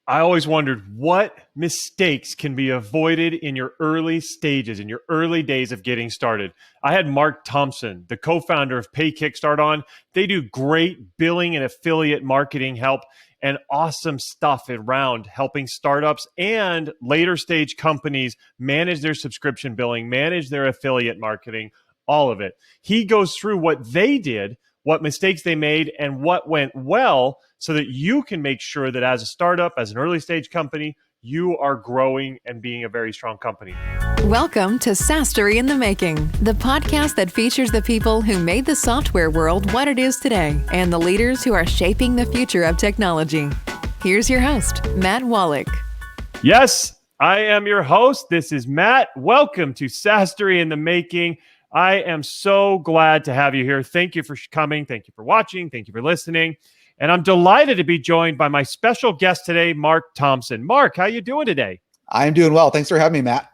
I always wondered what mistakes can be avoided in your early stages, in your early days of getting started. I had Mark Thompson, the co-founder of PayKickstart on. They do great billing and affiliate marketing help and awesome stuff around helping startups and later stage companies manage their subscription billing, manage their affiliate marketing, all of it. He goes through what they did, what mistakes they made, and what went well so that you can make sure that as a startup, as an early stage company, you are growing and being a very strong company. Welcome to SaaS-Story in the Making, the podcast that features the people who made the software world what it is today and the leaders who are shaping the future of technology. Here's your host, Matt Wallach. Yes, I am your host. This is Matt. Welcome to SaaS-Story in the Making. I am so glad to have you here. Thank you for coming. Thank you for watching. Thank you for listening. And I'm delighted to be joined by my special guest today, Mark Thompson. Mark, how you doing today? I'm doing well. Thanks for having me, Matt.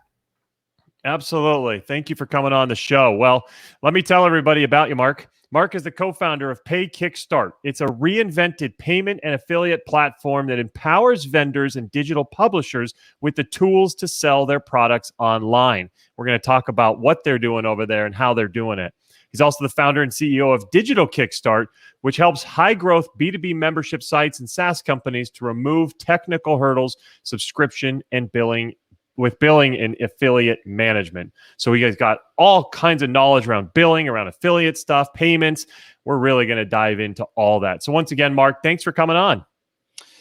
Absolutely. Thank you for coming on the show. Well, let me tell everybody about you, Mark. Mark is the co-founder of PayKickstart. It's a reinvented payment and affiliate platform that empowers vendors and digital publishers with the tools to sell their products online. We're going to talk about what they're doing over there and how they're doing it. He's also the founder and CEO of Digital Kickstart, which helps high-growth B2B membership sites and SaaS companies to remove technical hurdles, subscription and billing and affiliate management. So you guys got all kinds of knowledge around billing, around affiliate stuff, payments. We're really going to dive into all that. So once again, Mark, thanks for coming on.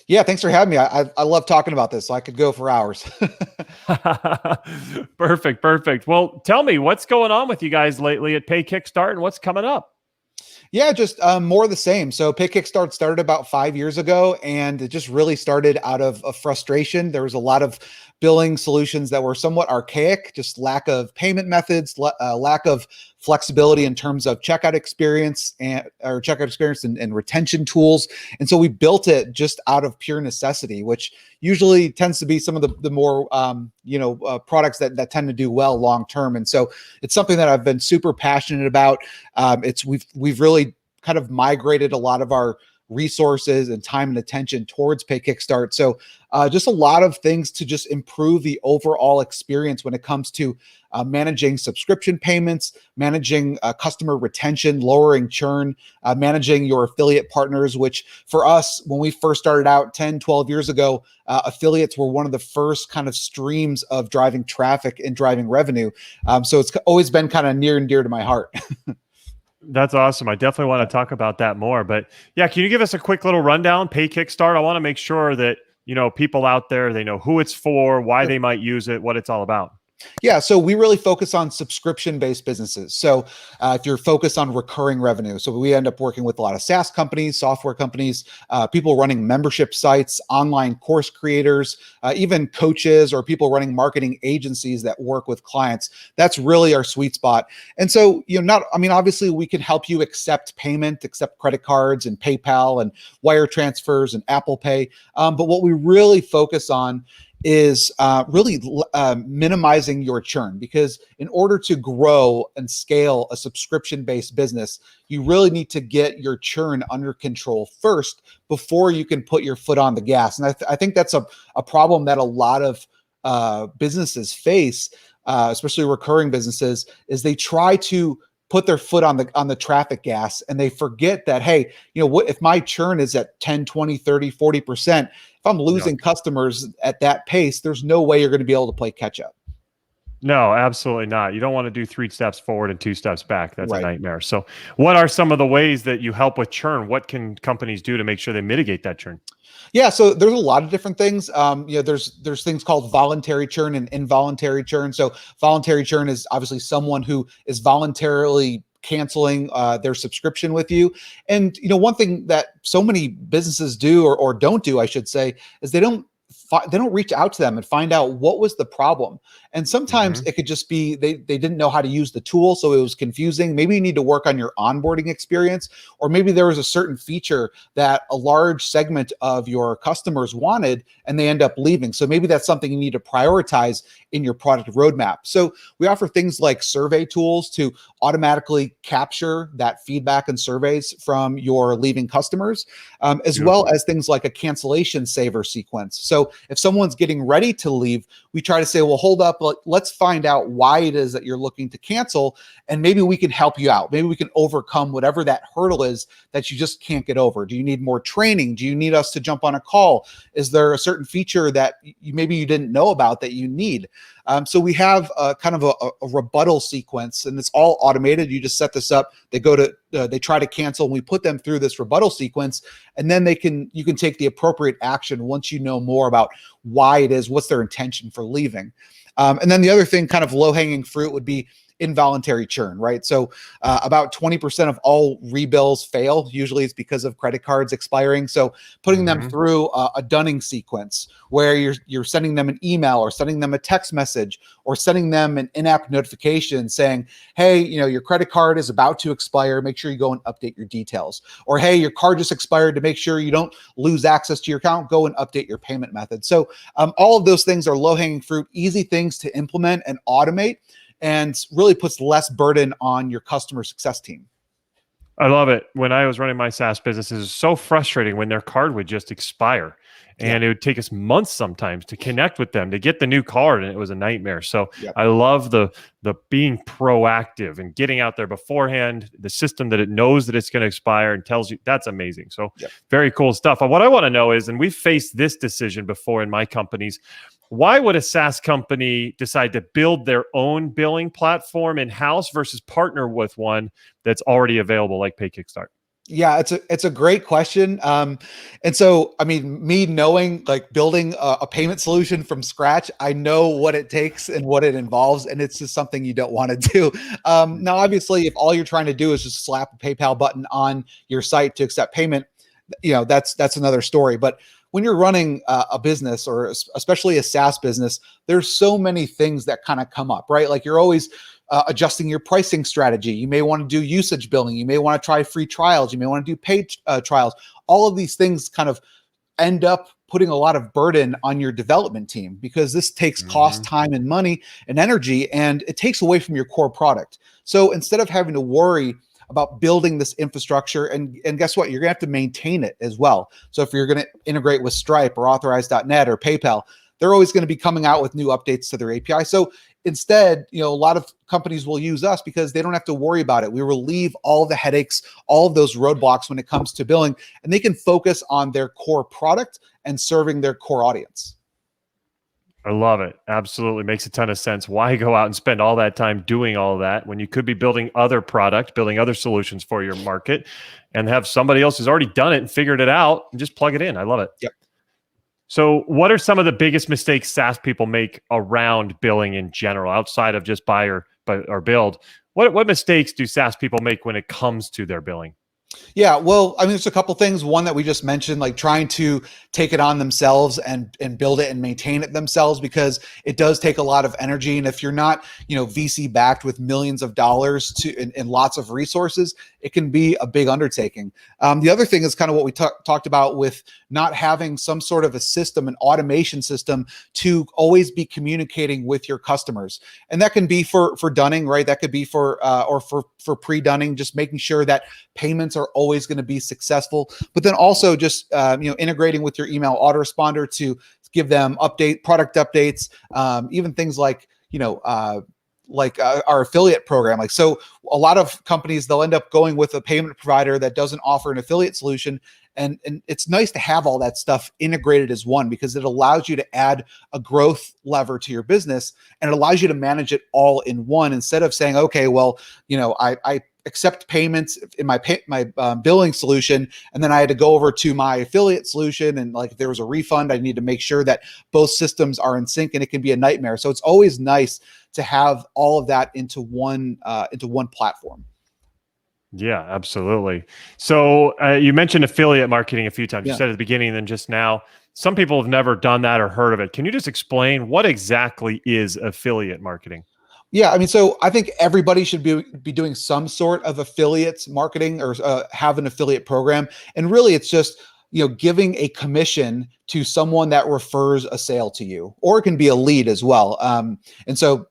Yeah, thanks for having me. I love talking about this, so I could go for hours. Perfect. Well, tell me, what's going on with you guys lately at PayKickstart and what's coming up? Yeah, just more of the same. So PayKickstart started about 5 years ago, and it just really started out of frustration. There was a lot of billing solutions that were somewhat archaic, just lack of payment methods, lack of flexibility in terms of checkout experience and retention tools. And so we built it just out of pure necessity, which usually tends to be some of the more products that tend to do well long term. And so it's something that I've been super passionate about. We've really kind of migrated a lot of our resources and time and attention towards PayKickstart. So just a lot of things to just improve the overall experience when it comes to managing subscription payments, managing customer retention, lowering churn, managing your affiliate partners, which for us, when we first started out 10, 12 years ago, affiliates were one of the first kind of streams of driving traffic and driving revenue. So it's always been kind of near and dear to my heart. That's awesome. I definitely want to talk about that more. But yeah, can you give us a quick little rundown? PayKickstart. I want to make sure that, people out there, they know who it's for, why they might use it, what it's all about. Yeah, so we really focus on subscription-based businesses. So if you're focused on recurring revenue, so we end up working with a lot of SaaS companies, software companies, people running membership sites, online course creators, even coaches or people running marketing agencies that work with clients. That's really our sweet spot. And so, obviously we can help you accept payment, accept credit cards and PayPal and wire transfers and Apple Pay. But what we really focus on is really minimizing your churn, because in order to grow and scale a subscription-based business, you really need to get your churn under control first before you can put your foot on the gas. And I think that's a problem that a lot of businesses face, especially recurring businesses, is they try to put their foot on the traffic gas, and they forget that, hey, what if my churn is at 10, 20, 30, 40%, if I'm losing customers at that pace, there's no way you're going to be able to play catch up. No, absolutely not. You don't want to do 3 steps forward and 2 steps back. That's right. A nightmare. So what are some of the ways that you help with churn? What can companies do to make sure they mitigate that churn? Yeah, so there's a lot of different things. There's things called voluntary churn and involuntary churn. So voluntary churn is obviously someone who is voluntarily canceling their subscription with you. And one thing that so many businesses do or don't do, I should say, is they don't reach out to them and find out what was the problem. And sometimes it could just be they didn't know how to use the tool, so it was confusing. Maybe you need to work on your onboarding experience, or maybe there was a certain feature that a large segment of your customers wanted and they end up leaving. So maybe that's something you need to prioritize in your product roadmap. So we offer things like survey tools to automatically capture that feedback and surveys from your leaving customers, as well as things like a cancellation saver sequence. So So if someone's getting ready to leave, we try to say, well, hold up, let's find out why it is that you're looking to cancel, and maybe we can help you out. Maybe we can overcome whatever that hurdle is that you just can't get over. Do you need more training? Do you need us to jump on a call? Is there a certain feature that maybe you didn't know about that you need? So we have kind of a rebuttal sequence, and it's all automated. You just set this up. They go to, they try to cancel, and we put them through this rebuttal sequence, and then you can take the appropriate action once you know more about why it is, what's their intention for leaving. And then the other thing, kind of low-hanging fruit, would be involuntary churn, right? So about 20% of all rebills fail. Usually it's because of credit cards expiring. So putting them through a dunning sequence where you're sending them an email or sending them a text message or sending them an in-app notification saying, hey, your credit card is about to expire. Make sure you go and update your details. Or, hey, your card just expired. To make sure you don't lose access to your account, go and update your payment method. So all of those things are low-hanging fruit, easy things to implement and automate, and really puts less burden on your customer success team. I love it. When I was running my SaaS business, it was so frustrating when their card would just expire. And it would take us months sometimes to connect with them to get the new card, and it was a nightmare. So I love the being proactive and getting out there beforehand, the system that it knows that it's going to expire and tells you. That's amazing. So very cool stuff. What I want to know is, and we've faced this decision before in my companies, why would a SaaS company decide to build their own billing platform in-house versus partner with one that's already available like PayKickstart? Yeah, it's a great question. And so, I mean, me knowing, like, building a payment solution from scratch, I know what it takes and what it involves, and it's just something you don't want to do. Now, obviously, if all you're trying to do is just slap a PayPal button on your site to accept payment, that's another story. But when you're running a business, or especially a SaaS business, there's so many things that kind of come up, right? Like, you're always adjusting your pricing strategy. You may want to do usage billing. You may want to try free trials. You may want to do paid trials. All of these things kind of end up putting a lot of burden on your development team, because this takes cost, time, and money and energy, and it takes away from your core product. So instead of having to worry about building this infrastructure, and guess what? You're gonna have to maintain it as well. So if you're gonna integrate with Stripe or Authorize.net or PayPal, they're always going to be coming out with new updates to their API. So instead, a lot of companies will use us because they don't have to worry about it. We relieve all the headaches, all of those roadblocks when it comes to billing, and they can focus on their core product and serving their core audience. I love it. Absolutely. Makes a ton of sense. Why go out and spend all that time doing all of that when you could be building other product, building other solutions for your market, and have somebody else who's already done it and figured it out and just plug it in. I love it. Yep. So what are some of the biggest mistakes SaaS people make around billing in general, outside of just buy or build? What mistakes do SaaS people make when it comes to their billing? Yeah, well, I mean, there's a couple things. One that we just mentioned, like trying to take it on themselves and build it and maintain it themselves, because it does take a lot of energy. And if you're not, VC backed with millions of dollars and lots of resources, it can be a big undertaking. The other thing is kind of what we talked about with not having some sort of a system, an automation system to always be communicating with your customers. And that can be for dunning, right? That could be for pre-dunning, just making sure that payments are always going to be successful. But then also just integrating with your email autoresponder to give them product updates, even things like our affiliate program. Like, so a lot of companies, they'll end up going with a payment provider that doesn't offer an affiliate solution. And it's nice to have all that stuff integrated as one, because it allows you to add a growth lever to your business, and it allows you to manage it all in one, instead of saying, okay, well, I accept payments in my billing solution, and then I had to go over to my affiliate solution, and like if there was a refund, I need to make sure that both systems are in sync, and it can be a nightmare. So it's always nice to have all of that into one platform. Yeah, absolutely. So you mentioned affiliate marketing a few times. You said at the beginning and then just now. Some people have never done that or heard of it. Can you just explain what exactly is affiliate marketing? Yeah, I mean, so I think everybody should be doing some sort of affiliates marketing, or have an affiliate program. And really, it's just giving a commission to someone that refers a sale to you, or it can be a lead as well. And so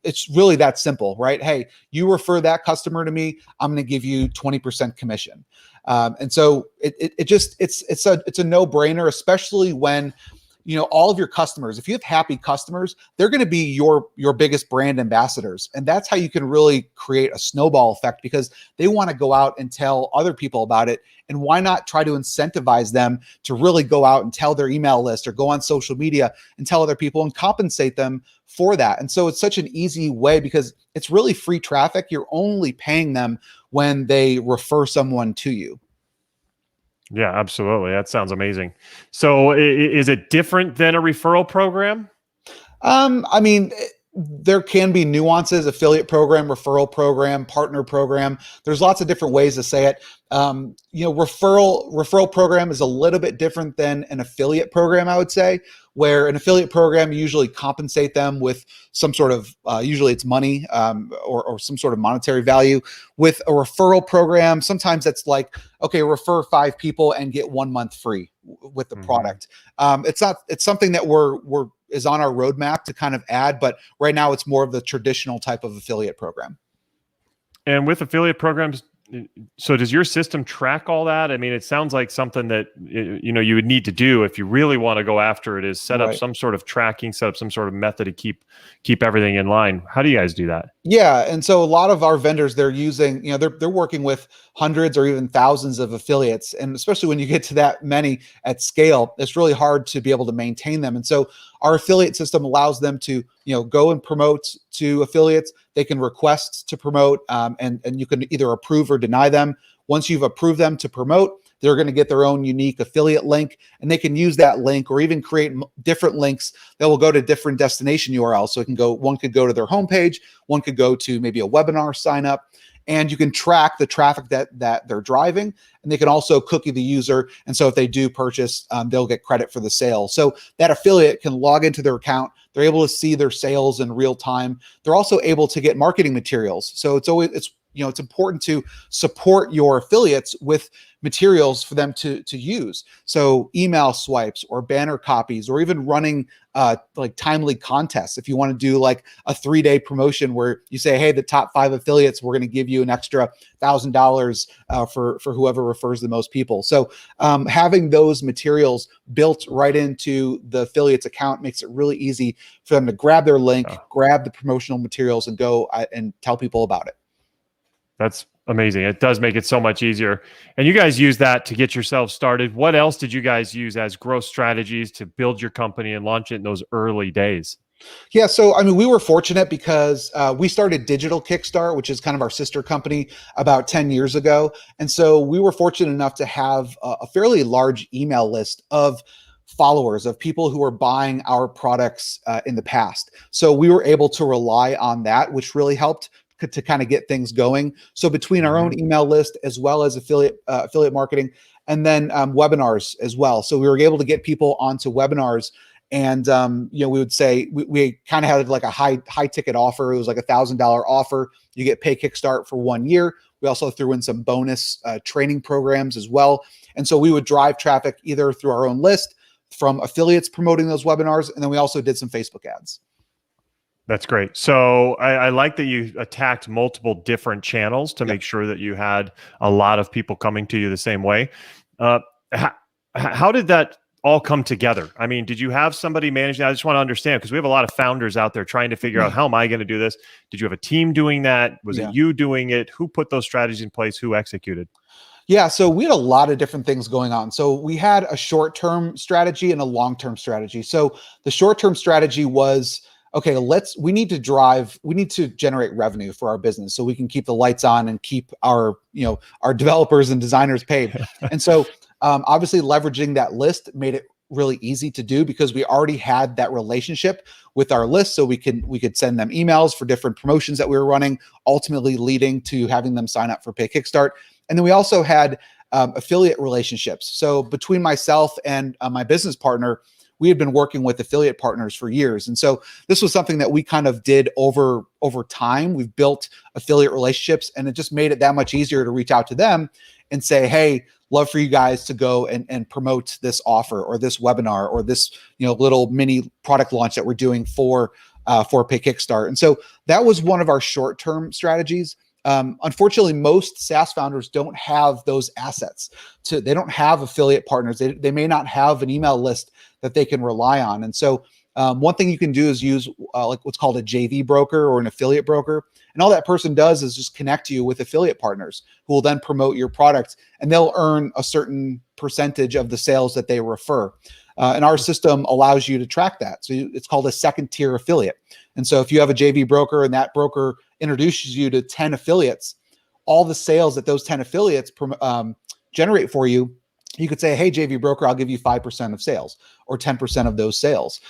it's really that simple, right? Hey, you refer that customer to me, I'm going to give you 20% commission. And so it's a no-brainer, especially when all of your customers, if you have happy customers, they're going to be your biggest brand ambassadors. And that's how you can really create a snowball effect, because they want to go out and tell other people about it. And why not try to incentivize them to really go out and tell their email list or go on social media and tell other people and compensate them for that? And so it's such an easy way, because it's really free traffic. You're only paying them when they refer someone to you. Yeah, absolutely. That sounds amazing. So is it different than a referral program? I mean, there can be nuances: affiliate program, referral program, partner program. There's lots of different ways to say it. Referral program is a little bit different than an affiliate program, I would say, where an affiliate program, you usually compensate them with some sort of, usually it's money, or some sort of monetary value. With a referral program, sometimes that's like, okay, refer 5 people and get 1 month free with the product. It's something that is on our roadmap to kind of add, but right now it's more of the traditional type of affiliate program. And with affiliate programs, so does your system track all that? I mean, it sounds like something that you would need to do if you really want to go after it, is set up some sort of tracking, set up some sort of method to keep everything in line. How do you guys do that? Yeah, and so a lot of our vendors, they're using, they're working with hundreds or even thousands of affiliates, and especially when you get to that many at scale, it's really hard to be able to maintain them. And so our affiliate system allows them to go and promote to affiliates. They can request to promote, and you can either approve or deny them. Once you've approved them to promote, they're going to get their own unique affiliate link, and they can use that link or even create different links that will go to different destination URLs. So one could go to their homepage, one could go to maybe a webinar sign up, and you can track the traffic that they're driving, and they can also cookie the user. And so if they do purchase, they'll get credit for the sale. So that affiliate can log into their account. They're able to see their sales in real time. They're also able to get marketing materials. So it's important to support your affiliates with materials for them to use. So email swipes or banner copies, or even running like timely contests. If you want to do like a 3-day promotion where you say, hey, the top 5 affiliates, we're going to give you an extra $1,000 for whoever refers the most people. So having those materials built right into the affiliate's account makes it really easy for them to grab their link, grab the promotional materials, and go and tell people about it. That's amazing. It does make it so much easier. And you guys use that to get yourselves started. What else did you guys use as growth strategies to build your company and launch it in those early days? Yeah, so I mean, we were fortunate because we started Digital Kickstart, which is kind of our sister company, about 10 years ago. And so we were fortunate enough to have a fairly large email list of followers, of people who were buying our products in the past. So we were able to rely on that, which really helped to kind of get things going. So between our own email list, as well as affiliate marketing, and then webinars as well. So we were able to get people onto webinars, and we would say we kind of had like a high ticket offer. It was like $1,000 offer. You get PayKickstart for 1 year. We also threw in some bonus training programs as well. And so we would drive traffic either through our own list, from affiliates promoting those webinars, and then we also did some Facebook ads. That's great. So I like that you attacked multiple different channels to make sure that you had a lot of people coming to you the same way. How did that all come together? I mean, did you have somebody managing that? I just want to understand, because we have a lot of founders out there trying to figure out, how am I going to do this? Did you have a team doing that? Was it you doing it? Who put those strategies in place? Who executed? Yeah, so we had a lot of different things going on. So we had a short-term strategy and a long-term strategy. So the short-term strategy was, okay, we need to generate revenue for our business so we can keep the lights on and keep our developers and designers paid. And so obviously leveraging that list made it really easy to do, because we already had that relationship with our list. So we could send them emails for different promotions that we were running, ultimately leading to having them sign up for PayKickstart. And then we also had affiliate relationships. So between myself and my business partner, we had been working with affiliate partners for years. And so this was something that we kind of did over time. We've built affiliate relationships, and it just made it that much easier to reach out to them and say, hey, love for you guys to go and promote this offer or this webinar or this little mini product launch that we're doing for PayKickstart. And so that was one of our short-term strategies. Unfortunately, most SaaS founders don't have those assets. They don't have affiliate partners. They may not have an email list that they can rely on. And so one thing you can do is use like what's called a JV broker or an affiliate broker. And all that person does is just connect you with affiliate partners who will then promote your product, and they'll earn a certain percentage of the sales that they refer. And our system allows you to track that. So it's called a second tier affiliate. And so if you have a JV broker and that broker introduces you to 10 affiliates, all the sales that those 10 affiliates generate for you, you could say, hey, JV broker, I'll give you 5% of sales or 10% of those sales.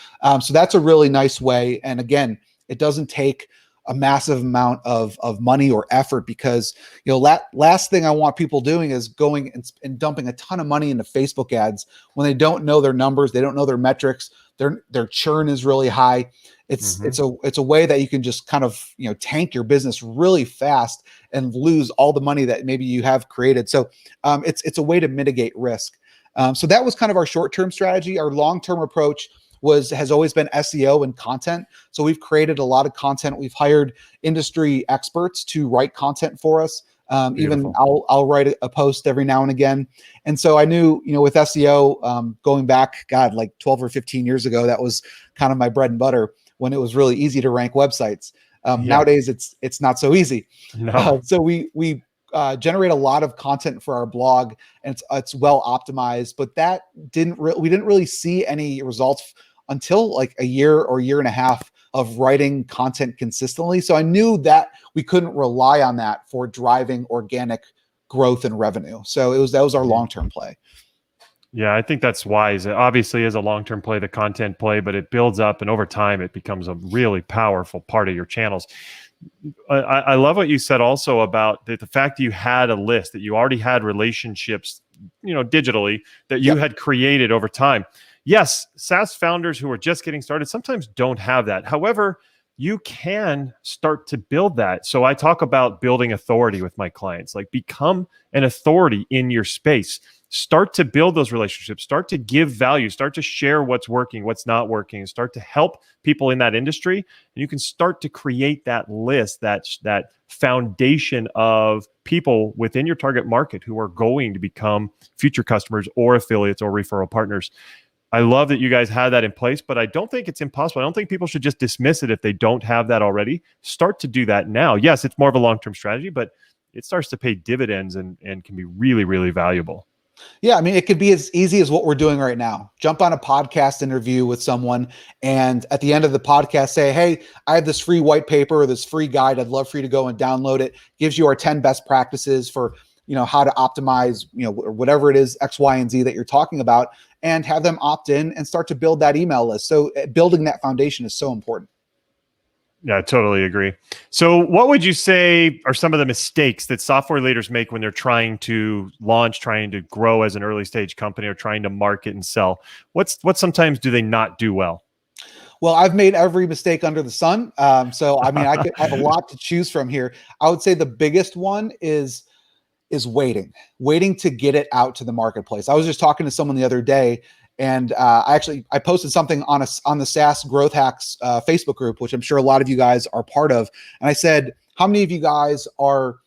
So that's a really nice way. And again, it doesn't take a massive amount of money or effort, because, you know, last thing I want people doing is going and dumping a ton of money into Facebook ads when they don't know their numbers, they don't know their metrics, their churn is really high. It's a way that you can just kind of, you know, tank your business really fast and lose all the money that maybe you have created. So it's a way to mitigate risk. So that was kind of our short-term strategy. Our long-term approach has always been SEO and content. So we've created a lot of content. We've hired industry experts to write content for us. Even I'll write a post every now and again. And so I knew, you know, with SEO, going back, God, like 12 or 15 years ago, that was kind of my bread and butter when it was really easy to rank websites. Nowadays, it's not so easy. No. So we generate a lot of content for our blog, and it's well optimized. But that we didn't really see any results until like a year or year and a half of writing content consistently. So I knew that we couldn't rely on that for driving organic growth and revenue. So that was our long-term play. Yeah, I think that's wise. It obviously is a long-term play, the content play, but it builds up, and over time it becomes a really powerful part of your channels. I love what you said also about the fact that you had a list, that you already had relationships, you know, digitally, that you had created over time. Yes, SaaS founders who are just getting started sometimes don't have that. However, you can start to build that. So I talk about building authority with my clients, like become an authority in your space. Start to build those relationships, start to give value, start to share what's working, what's not working, and start to help people in that industry. And you can start to create that list, that foundation of people within your target market who are going to become future customers or affiliates or referral partners. I love that you guys had that in place, but I don't think it's impossible. I don't think people should just dismiss it if they don't have that already. Start to do that now. Yes, it's more of a long-term strategy, but it starts to pay dividends and can be really, really valuable. Yeah, I mean, it could be as easy as what we're doing right now. Jump on a podcast interview with someone, and at the end of the podcast say, hey, I have this free white paper or this free guide. I'd love for you to go and download it. Gives you our 10 best practices for, you know, how to optimize, you know, whatever it is, X, Y, and Z that you're talking about, and have them opt in and start to build that email list. So building that foundation is so important. Yeah, I totally agree. So what would you say are some of the mistakes that software leaders make when they're trying to launch, trying to grow as an early stage company, or trying to market and sell? What sometimes do they not do well? Well, I've made every mistake under the sun. So, I mean, I have a lot to choose from here. I would say the biggest one is waiting to get it out to the marketplace. I was just talking to someone the other day, and I posted something on the SaaS Growth Hacks Facebook group, which I'm sure a lot of you guys are part of. And I said, how many of you guys are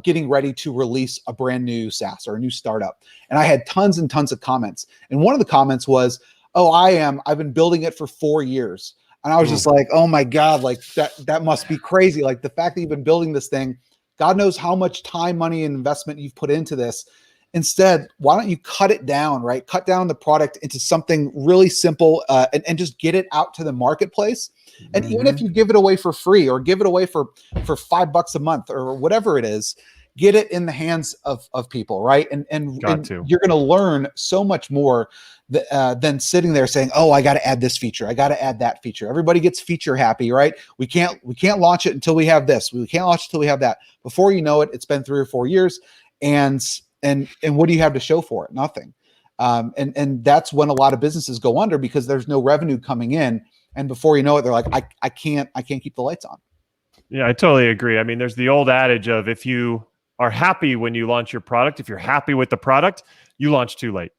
getting ready to release a brand new SaaS or a new startup? And I had tons and tons of comments. And one of the comments was, oh, I've been building it for 4 years. And I was just like, oh my God, like that must be crazy. Like the fact that you've been building this thing, God knows how much time, money, and investment you've put into this. Instead, why don't you cut it down, right? Cut down the product into something really simple and just get it out to the marketplace. And even if you give it away for free or give it away for $5 a month or whatever it is, get it in the hands of people, right? And you're going to learn so much more than sitting there saying, oh, I got to add this feature. I got to add that feature. Everybody gets feature happy, right? We can't launch it until we have this. We can't launch it until we have that. Before you know it, it's been 3 or 4 years. And what do you have to show for it? Nothing. And that's when a lot of businesses go under, because there's no revenue coming in. And before you know it, they're like, I can't keep the lights on. Yeah, I totally agree. I mean, there's the old adage of, if you are happy when you launch your product, if you're happy with the product, you launch too late.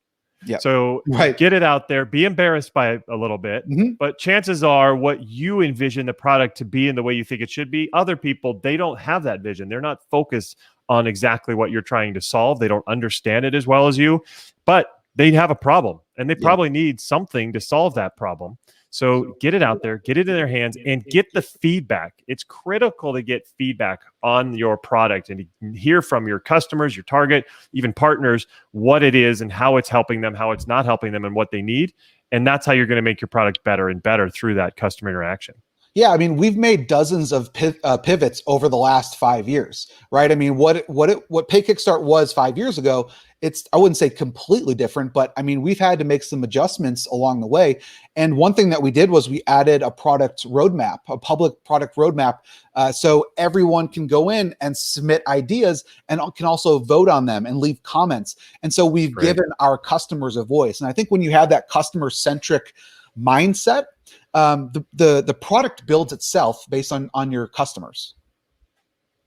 Yeah. So Right. get it out there, be embarrassed by it a little bit, but chances are what you envision the product to be and the way you think it should be, other people, they don't have that vision. They're not focused on exactly what you're trying to solve. They don't understand it as well as you, but they have a problem and they probably need something to solve that problem. So get it out there, get it in their hands, and get the feedback. It's critical to get feedback on your product and to hear from your customers, your target, even partners, what it is and how it's helping them, how it's not helping them, and what they need. And that's how you're going to make your product better and better through that customer interaction. Yeah, I mean, we've made dozens of pivots over the last 5 years, right? I mean, what PayKickstart was 5 years ago, I wouldn't say completely different, but I mean, we've had to make some adjustments along the way. And one thing that we did was we added a product roadmap, a public product roadmap, so everyone can go in and submit ideas and can also vote on them and leave comments. And so we've given our customers a voice. And I think when you have that customer-centric mindset, the product builds itself based on your customers.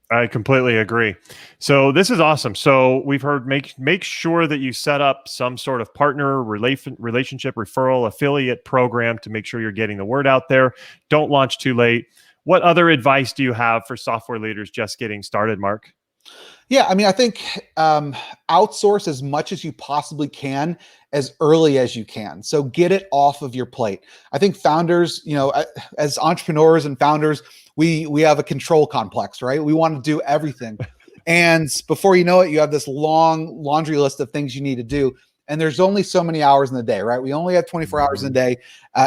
I completely agree. So this is awesome. So we've heard make sure that you set up some sort of partner relationship, referral, affiliate program to make sure you're getting the word out there. Don't launch too late. What other advice do you have for software leaders just getting started, Mark? Yeah, I mean, I think outsource as much as you possibly can as early as you can. So get it off of your plate. I think founders, as entrepreneurs and founders, we have a control complex, right? We want to do everything. And before you know it, you have this long laundry list of things you need to do. And there's only so many hours in the day, right? We only have 24 hours in a day.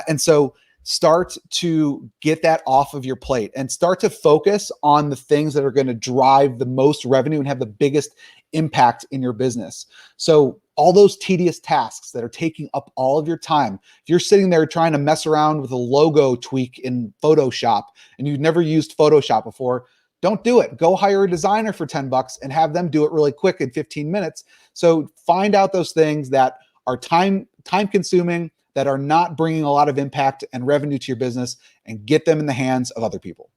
And so start to get that off of your plate and start to focus on the things that are going to drive the most revenue and have the biggest impact in your business. So all those tedious tasks that are taking up all of your time, if you're sitting there trying to mess around with a logo tweak in Photoshop and you've never used Photoshop before, don't do it. Go hire a designer for $10 and have them do it really quick in 15 minutes. So find out those things that are time consuming, that are not bringing a lot of impact and revenue to your business, and get them in the hands of other people.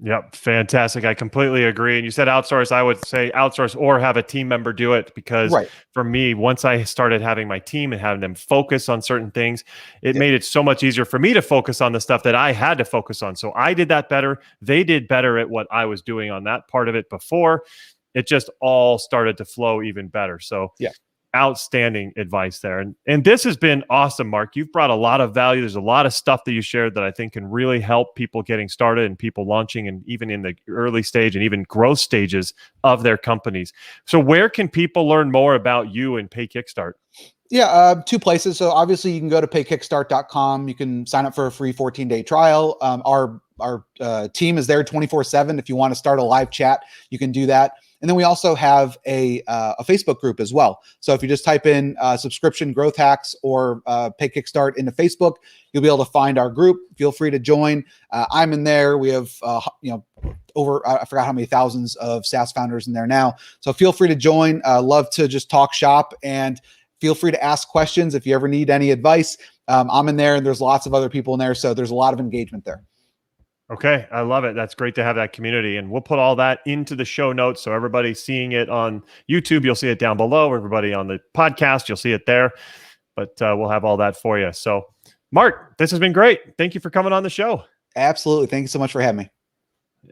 Yep. Fantastic. I completely agree. And you said outsource. I would say outsource or have a team member do it, because for me, once I started having my team and having them focus on certain things, it made it so much easier for me to focus on the stuff that I had to focus on. So I did that better. They did better at what I was doing on that part of it before. It just all started to flow even better. So outstanding advice there. And this has been awesome, Mark. You've brought a lot of value. There's a lot of stuff that you shared that I think can really help people getting started and people launching, and even in the early stage and even growth stages of their companies. So where can people learn more about you and PayKickstart? Yeah, two places. So obviously you can go to paykickstart.com. You can sign up for a free 14-day trial. Our team is there 24/7. If you want to start a live chat, you can do that. And then we also have a Facebook group as well. So if you just type in subscription growth hacks or PayKickstart into Facebook, you'll be able to find our group. Feel free to join. I'm in there. We have over I forgot how many thousands of SaaS founders in there now. So feel free to join. Love to just talk shop, and feel free to ask questions if you ever need any advice. I'm in there, and there's lots of other people in there. So there's a lot of engagement there. Okay. I love it. That's great to have that community. And we'll put all that into the show notes. So everybody seeing it on YouTube, you'll see it down below. Everybody on the podcast, you'll see it there. But we'll have all that for you. So Mark, this has been great. Thank you for coming on the show. Absolutely. Thank you so much for having me.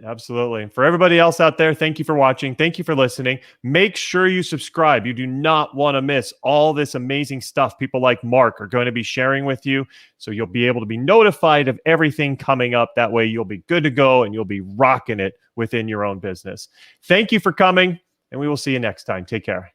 Absolutely. And for everybody else out there, thank you for watching. Thank you for listening. Make sure you subscribe. You do not want to miss all this amazing stuff people like Mark are going to be sharing with you. So you'll be able to be notified of everything coming up. That way you'll be good to go and you'll be rocking it within your own business. Thank you for coming, and we will see you next time. Take care.